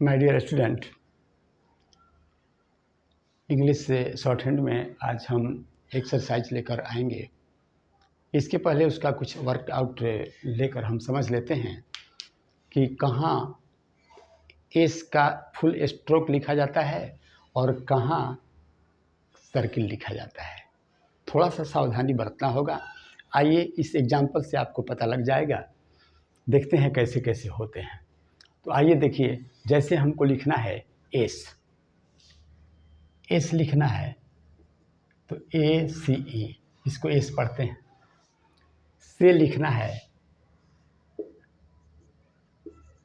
My dear student, English से short hand में आज हम एक्सरसाइज लेकर आएंगे। इसके पहले उसका कुछ वर्कआउट लेकर हम समझ लेते हैं कि कहाँ एस का फुल स्ट्रोक लिखा जाता है और कहाँ सर्किल लिखा जाता है। थोड़ा सा सावधानी बरतना होगा। आइए इस एग्जाम्पल से आपको पता लग जाएगा। देखते हैं कैसे कैसे होते हैं। तो आइए देखिए, जैसे हमको लिखना है एस लिखना है तो ACE, इसको एस पढ़ते हैं। से लिखना है,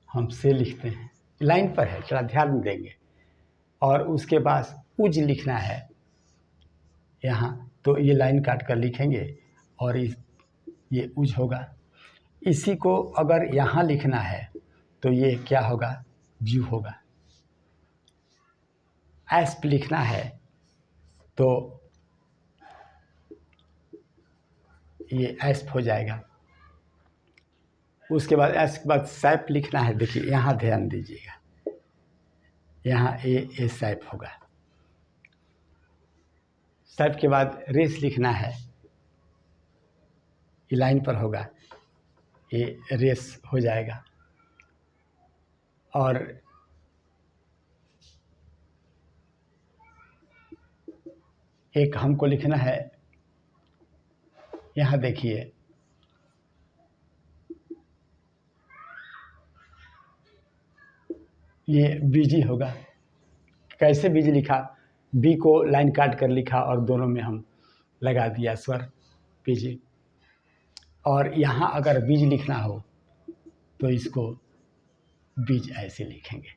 हम से लिखते हैं, लाइन पर है, थोड़ा ध्यान देंगे। और उसके बाद उज लिखना है यहाँ, तो ये लाइन काट कर लिखेंगे और ये उज होगा। इसी को अगर यहाँ लिखना है तो ये क्या होगा, व्यू होगा। एस्प लिखना है तो ये एस्प हो जाएगा। उसके बाद एस के बाद सैप लिखना है। देखिए यहाँ ध्यान दीजिएगा, यहाँ ए सैप होगा। सैप के बाद रेस लिखना है, ये लाइन पर होगा, ये रेस हो जाएगा। और एक हमको लिखना है, यहाँ देखिए ये बीजी होगा। कैसे बीजी लिखा, बी को लाइन काट कर लिखा और दोनों में हम लगा दिया स्वर बीजी। और यहाँ अगर बीज लिखना हो तो इसको बीज ऐसे लिखेंगे।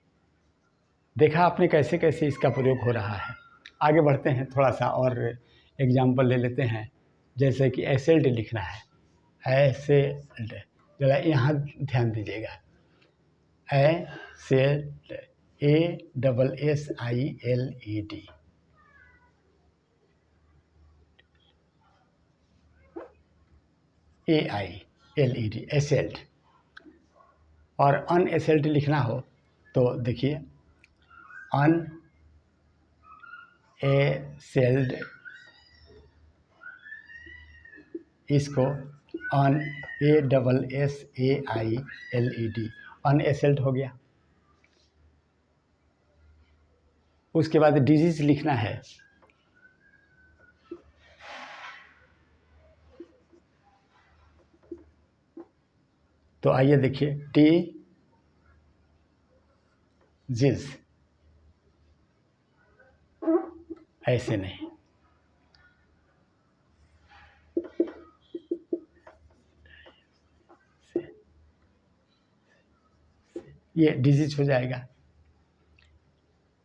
देखा आपने कैसे कैसे इसका प्रयोग हो रहा है। आगे बढ़ते हैं, थोड़ा सा और एग्जाम्पल ले लेते हैं। जैसे कि एसेल्ड लिखना है, एसेल्ड, जरा यहाँ ध्यान दीजिएगा। एसेल्ड, ASSILED, AILED, एसेल्ड। और अनएसेल्ड लिखना हो तो देखिए अनएसेल्ड, इसको ASSAILED, अनएसेल्ड हो गया। उसके बाद डिजीज लिखना है, तो आइए देखिए डिजीज, ऐसे नहीं, ये डिजीज हो जाएगा।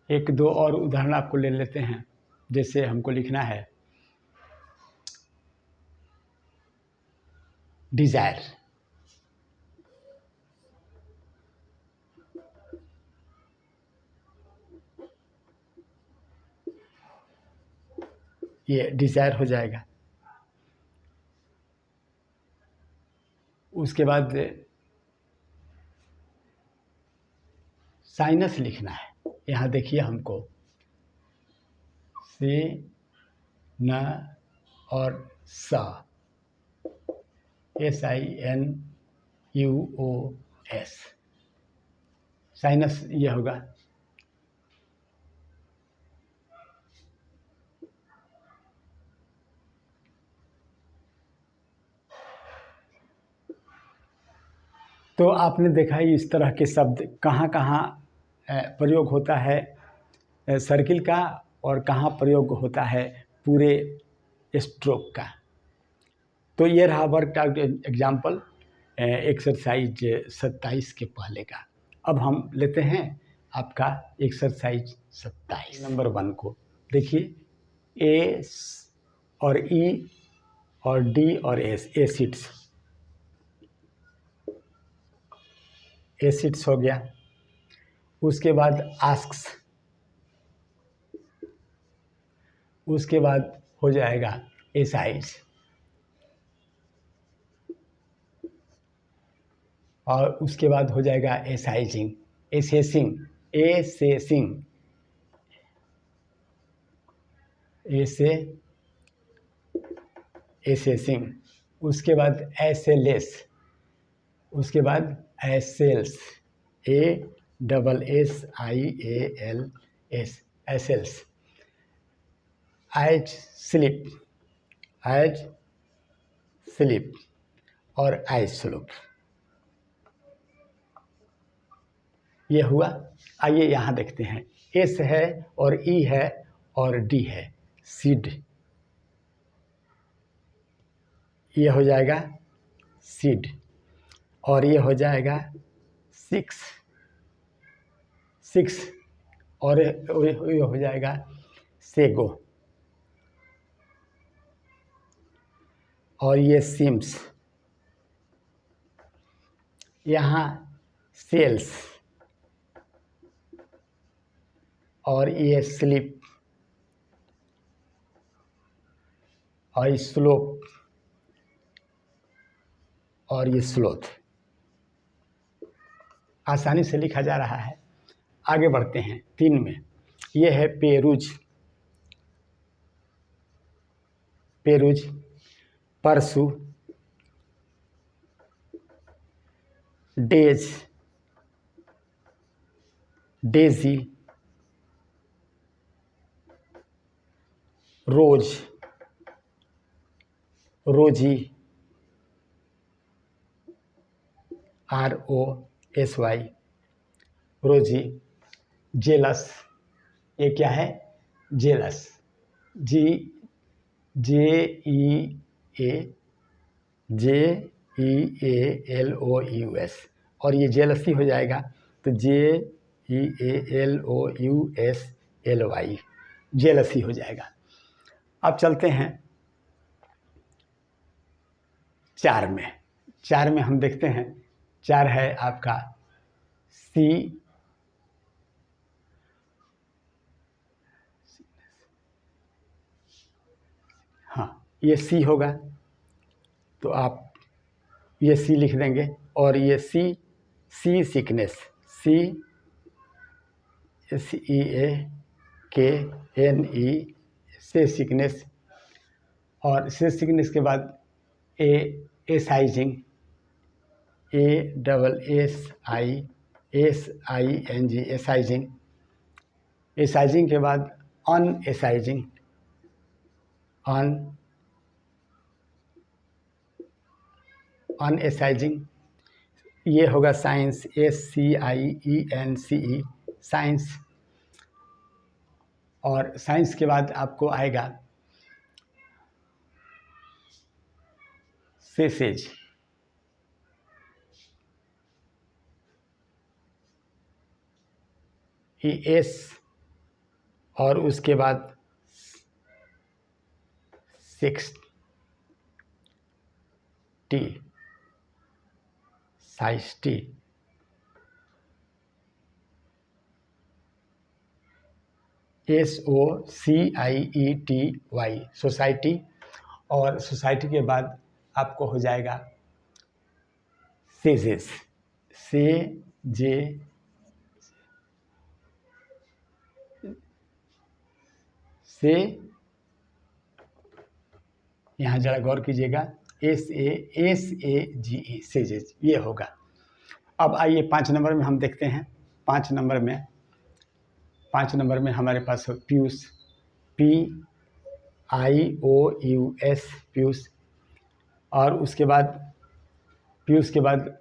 एक दो और उदाहरण आपको ले लेते हैं। जैसे हमको लिखना है डिजायर, ये डिजायर हो जाएगा। उसके बाद साइनस लिखना है, यहाँ देखिए हमको से न और सा, SINUOS, साइनस ये होगा। तो आपने देखा ही इस तरह के शब्द कहाँ कहाँ प्रयोग होता है सर्किल का और कहाँ प्रयोग होता है पूरे स्ट्रोक का। तो ये रहा वर्कआउट एग्जाम्पल एक्सरसाइज 27 के पहले का। अब हम लेते हैं आपका एक्सरसाइज 27 नंबर 1 को। देखिए ए और ई और डी और एस, एसिड्स हो गया। उसके बाद आस्क्स, उसके बाद हो जाएगा एसाइड्स, और उसके बाद हो जाएगा एसाइजिंग, एसेसिंग, ए से सिंह, ए से सिंह। उसके बाद ऐसे लेस, उसके बाद assails, A double S I A L S, assails. Edge slip, edge slip और एज स्लोप। ये हुआ। आइए यहाँ देखते हैं, एस है और ई है और डी है, सीड। ये हो जाएगा सीड और ये हो जाएगा सिक्स और ये हो जाएगा सेगो और ये सिम्स। यहाँ सेल्स और ये स्लिप और स्लोप और ये स्लोथ। आसानी से लिखा जा रहा है। आगे बढ़ते हैं 3 में। ये है पेरूज, पेरूज, परसू, डेज, डेजी, रोज, रोजी, ROSY, रोजी, जेलस। ये क्या है? जेलस, JEALOUS और ये जेलसी हो जाएगा तो JEALOUSLY, जेलसी हो जाएगा। अब चलते हैं 4 में। 4 में हम देखते हैं, 4 है आपका सी, हाँ ये सी होगा तो आप ये सी लिख देंगे और ये सी सिकनेस, CEAKNE से सिकनेस और से सिकनेस के बाद एसाइजिंग, ASSING, एसाइजिंग। एसाइजिंग के बाद अनएसाइजिंग, अनएसाइजिंग। ये होगा साइंस, SCIENCE, साइंस। और साइंस के बाद आपको आएगा सेसेज, ES और उसके बाद 6T, साइस्टी। SOCIETY, society. और सोसाइटी के बाद आपको हो जाएगा सेजेस, से यहाँ जरा गौर कीजिएगा, SAGE, सेजेस, ये होगा। अब आइए 5 नंबर में हम देखते हैं। 5 नंबर में हमारे पास पीयूष, PIOUS, पीयूष। और उसके बाद पीयूष के बाद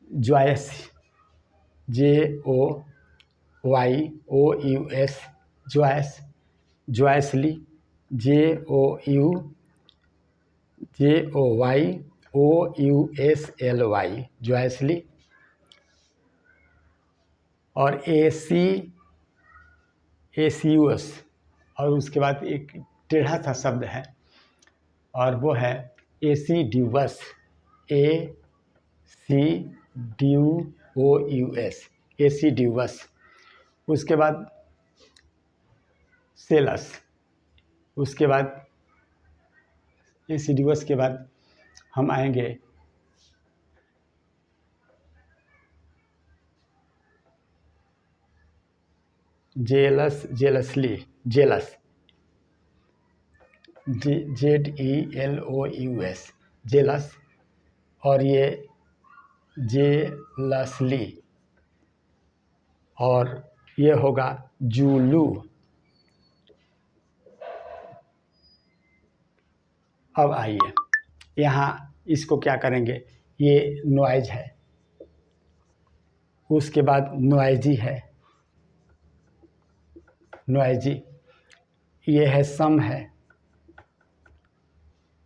joyous, JOYOUS, joyous, joyously, JOYOUSLY, joyously. और ACUS और उसके बाद एक टेढ़ा सा शब्द है और वो है एसीड्यूस, ACDUOUS, एसीड्यूस। उसके बाद सेलस, उसके बाद एसीड्यूस के बाद हम आएंगे जेलस, जेलसली, जेलस, ZELOUS, जेलस, और ये जेलसली, और ये होगा जूलू। अब आइए यहाँ इसको क्या करेंगे, ये नॉइज है, उसके बाद नॉइजी है, नॉइजी, ये है सम है,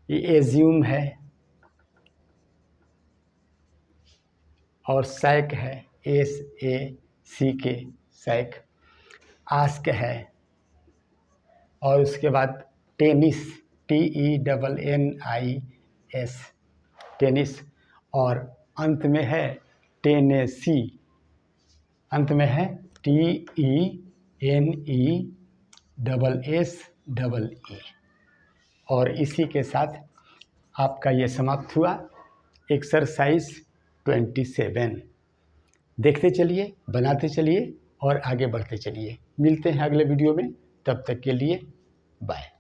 ये एज्यूम है, और सैक है, SACK, सैक, आस्क है, और उसके बाद टेनिस, TENNIS, टेनिस, और अंत में है टेनेसी, अंत में है TENESSEE। और इसी के साथ आपका ये समाप्त हुआ एक्सरसाइज 27। देखते चलिए, बनाते चलिए और आगे बढ़ते चलिए। मिलते हैं अगले वीडियो में, तब तक के लिए बाय।